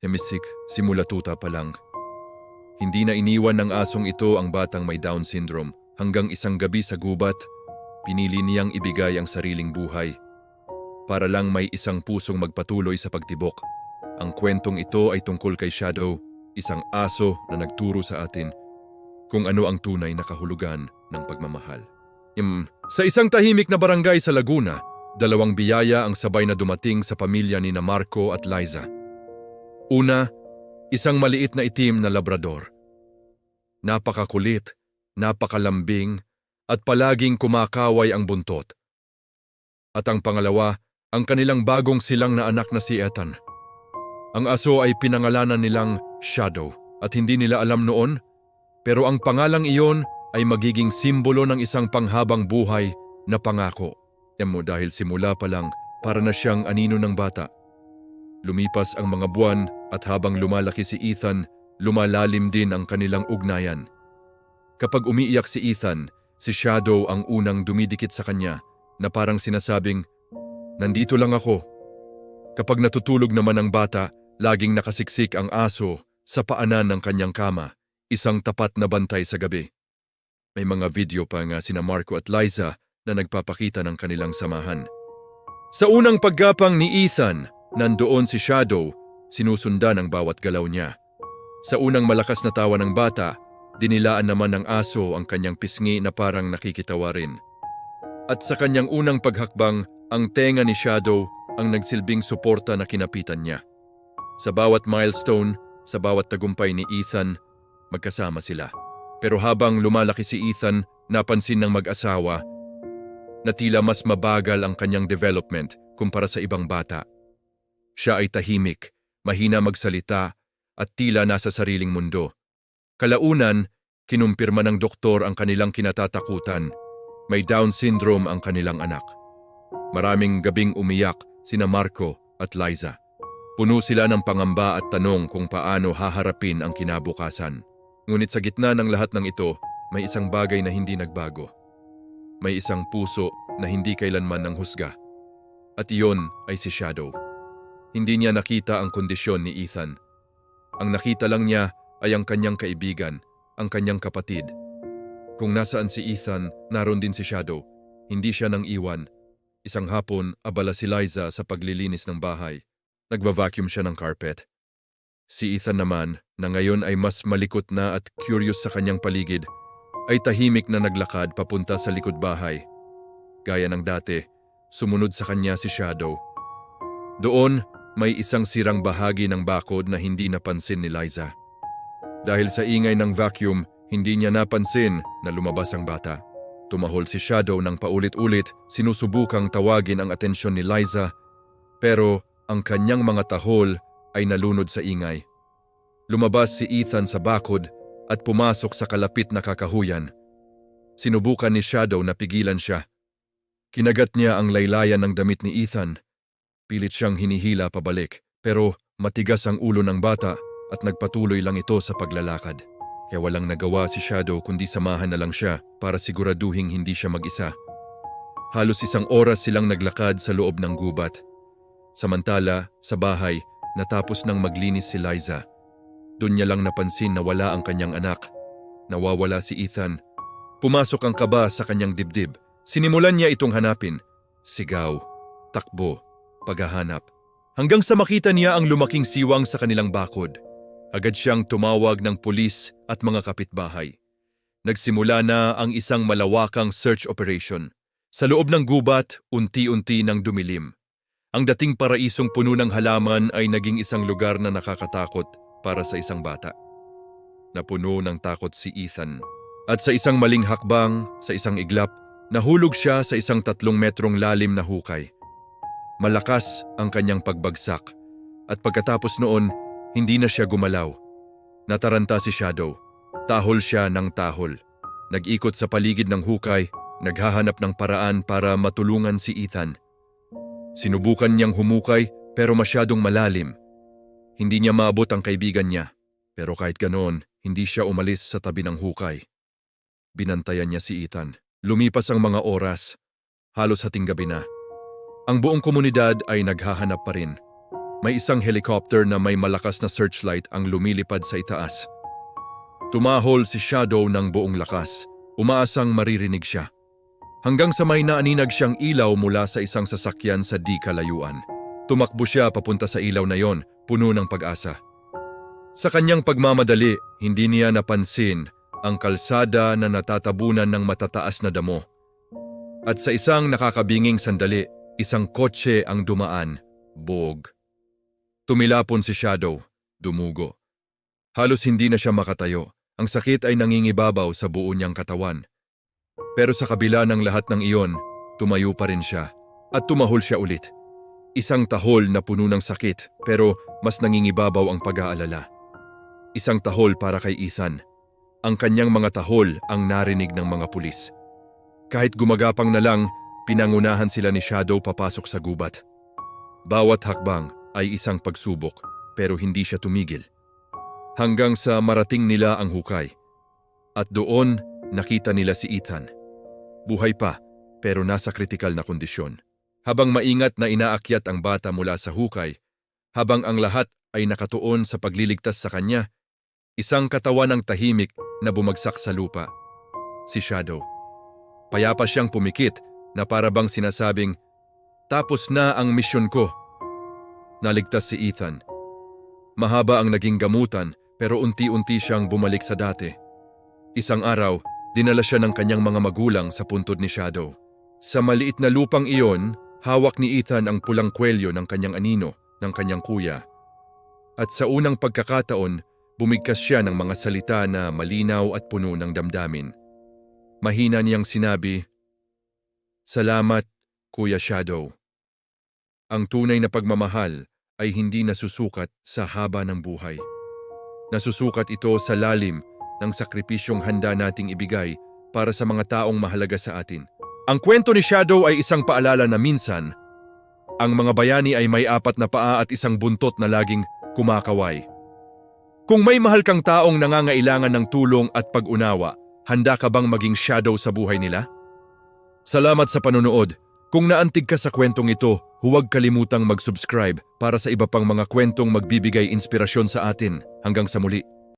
Hemisik, simula tuta pa lang. Hindi na iniwan ng asong ito ang batang may Down syndrome hanggang isang gabi sa gubat, pinili niyang ibigay ang sariling buhay. Para lang may isang pusong magpatuloy sa pagtibok. Ang kwentong ito ay tungkol kay Shadow, isang aso na nagturo sa atin kung ano ang tunay na kahulugan ng pagmamahal. Sa isang tahimik na barangay sa Laguna, dalawang biyaya ang sabay na dumating sa pamilya ni na Marco at Liza. Una, isang maliit na itim na labrador. Napakakulit, napakalambing, at palaging kumakaway ang buntot. At ang pangalawa, ang kanilang bagong silang na anak na si Ethan. Ang aso ay pinangalanan nilang Shadow at hindi nila alam noon, pero ang pangalang iyon ay magiging simbolo ng isang panghabang buhay na pangako. Dahil simula pa lang, para na siyang anino ng bata. Lumipas ang mga buwan at habang lumalaki si Ethan, lumalalim din ang kanilang ugnayan. Kapag umiiyak si Ethan, si Shadow ang unang dumidikit sa kanya na parang sinasabing, "Nandito lang ako." Kapag natutulog naman ang bata, laging nakasiksik ang aso sa paanan ng kanyang kama, isang tapat na bantay sa gabi. May mga video pa nga sina Marco at Liza na nagpapakita ng kanilang samahan. Sa unang paggapang ni Ethan, nandoon si Shadow, sinusundan ang bawat galaw niya. Sa unang malakas na tawa ng bata, dinilaan naman ng aso ang kanyang pisngi na parang nakikitawa rin. At sa kanyang unang paghakbang, ang tenga ni Shadow ang nagsilbing suporta na kinapitan niya. Sa bawat milestone, sa bawat tagumpay ni Ethan, magkasama sila. Pero habang lumalaki si Ethan, napansin ng mag-asawa na tila mas mabagal ang kanyang development kumpara sa ibang bata. Siya ay tahimik, mahina magsalita, at tila nasa sariling mundo. Kalaunan, kinumpirma ng doktor ang kanilang kinatatakutan. May Down syndrome ang kanilang anak. Maraming gabing umiyak sina Marco at Liza. Puno sila ng pangamba at tanong kung paano haharapin ang kinabukasan. Ngunit sa gitna ng lahat ng ito, may isang bagay na hindi nagbago. May isang puso na hindi kailanman nanghusga. At iyon ay si Shadow. Hindi niya nakita ang kondisyon ni Ethan. Ang nakita lang niya ay ang kanyang kaibigan, ang kanyang kapatid. Kung nasaan si Ethan, naroon din si Shadow. Hindi siya nang iwan. Isang hapon, abala si Liza sa paglilinis ng bahay. Nagva-vacuum siya ng carpet. Si Ethan naman, na ngayon ay mas malikot na at curious sa kanyang paligid, ay tahimik na naglakad papunta sa likod bahay. Gaya ng dati, sumunod sa kanya si Shadow. Doon, may isang sirang bahagi ng bakod na hindi napansin ni Liza. Dahil sa ingay ng vacuum, hindi niya napansin na lumabas ang bata. Tumahol si Shadow ng paulit-ulit, sinusubukang tawagin ang atensyon ni Liza, pero ang kanyang mga tahol ay nalunod sa ingay. Lumabas si Ethan sa bakod at pumasok sa kalapit na kakahuyan. Sinubukan ni Shadow na pigilan siya. Kinagat niya ang laylayan ng damit ni Ethan. Pilit siyang hinihila pabalik, pero matigas ang ulo ng bata at nagpatuloy lang ito sa paglalakad. Kaya walang nagawa si Shadow kundi samahan na lang siya para siguraduhing hindi siya mag-isa. Halos isang oras silang naglakad sa loob ng gubat. Samantala, sa bahay, natapos nang maglinis si Liza. Doon niya lang napansin na wala ang kanyang anak. Nawawala si Ethan. Pumasok ang kaba sa kanyang dibdib. Sinimulan niya itong hanapin. Sigaw, takbo, paghahanap. Hanggang sa makita niya ang lumaking siwang sa kanilang bakod. Agad siyang tumawag ng pulis at mga kapitbahay. Nagsimula na ang isang malawakang search operation. Sa loob ng gubat, unti-unti nang dumilim. Ang dating paraisong puno ng halaman ay naging isang lugar na nakakatakot para sa isang bata. Napuno ng takot si Ethan. At sa isang maling hakbang, sa isang iglap, nahulog siya sa isang 3 metrong lalim na hukay. Malakas ang kanyang pagbagsak at pagkatapos noon, hindi na siya gumalaw. Nataranta si Shadow. Tahol siya ng tahol. Nag-ikot sa paligid ng hukay, naghahanap ng paraan para matulungan si Ethan. Sinubukan niyang humukay pero masyadong malalim. Hindi niya maabot ang kaibigan niya. Pero kahit ganoon, hindi siya umalis sa tabi ng hukay. Binantayan niya si Ethan. Lumipas ang mga oras. Halos hating gabi na. Ang buong komunidad ay naghahanap pa rin. May isang helicopter na may malakas na searchlight ang lumilipad sa itaas. Tumahol si Shadow ng buong lakas, umaasang maririnig siya. Hanggang sa may naaninag siyang ilaw mula sa isang sasakyan sa di kalayuan. Tumakbo siya papunta sa ilaw na yon, puno ng pag-asa. Sa kanyang pagmamadali, hindi niya napansin ang kalsada na natatabunan ng matataas na damo. At sa isang nakakabinging sandali, isang kotse ang dumaan, buog. Tumilapon si Shadow, dumugo. Halos hindi na siya makatayo. Ang sakit ay nangingibabaw sa buo niyang katawan. Pero sa kabila ng lahat ng iyon, tumayo pa rin siya. At tumahol siya ulit. Isang tahol na puno ng sakit pero mas nangingibabaw ang pag-aalala. Isang tahol para kay Ethan. Ang kanyang mga tahol ang narinig ng mga pulis. Kahit gumagapang na lang, pinangunahan sila ni Shadow papasok sa gubat. Bawat hakbang ay isang pagsubok pero hindi siya tumigil. Hanggang sa marating nila ang hukay. At doon nakita nila si Ethan. Buhay pa pero nasa kritikal na kondisyon. Habang maingat na inaakyat ang bata mula sa hukay, habang ang lahat ay nakatuon sa pagliligtas sa kanya, isang katawan ng tahimik na bumagsak sa lupa. Si Shadow. Payapa siyang pumikit na parabang sinasabing, "Tapos na ang misyon ko." Naligtas si Ethan. Mahaba ang naging gamutan pero unti-unti siyang bumalik sa dati. Isang araw, dinala siya ng kanyang mga magulang sa puntod ni Shadow. Sa maliit na lupang iyon, hawak ni Ethan ang pulang kwelyo ng kanyang anino, ng kanyang kuya. At sa unang pagkakataon, bumigkas siya ng mga salita na malinaw at puno ng damdamin. Mahina niyang sinabi, "Salamat, Kuya Shadow." Ang tunay na pagmamahal ay hindi nasusukat sa haba ng buhay. Nasusukat ito sa lalim ng sakripisyong handa nating ibigay para sa mga taong mahalaga sa atin. Ang kwento ni Shadow ay isang paalala na minsan, ang mga bayani ay may 4 na paa at isang buntot na laging kumakaway. Kung may mahal kang taong nangangailangan ng tulong at pag-unawa, handa ka bang maging Shadow sa buhay nila? Salamat sa panonood. Kung naantig ka sa kwentong ito, huwag kalimutang mag-subscribe para sa iba pang mga kwentong magbibigay inspirasyon sa atin. Hanggang sa muli.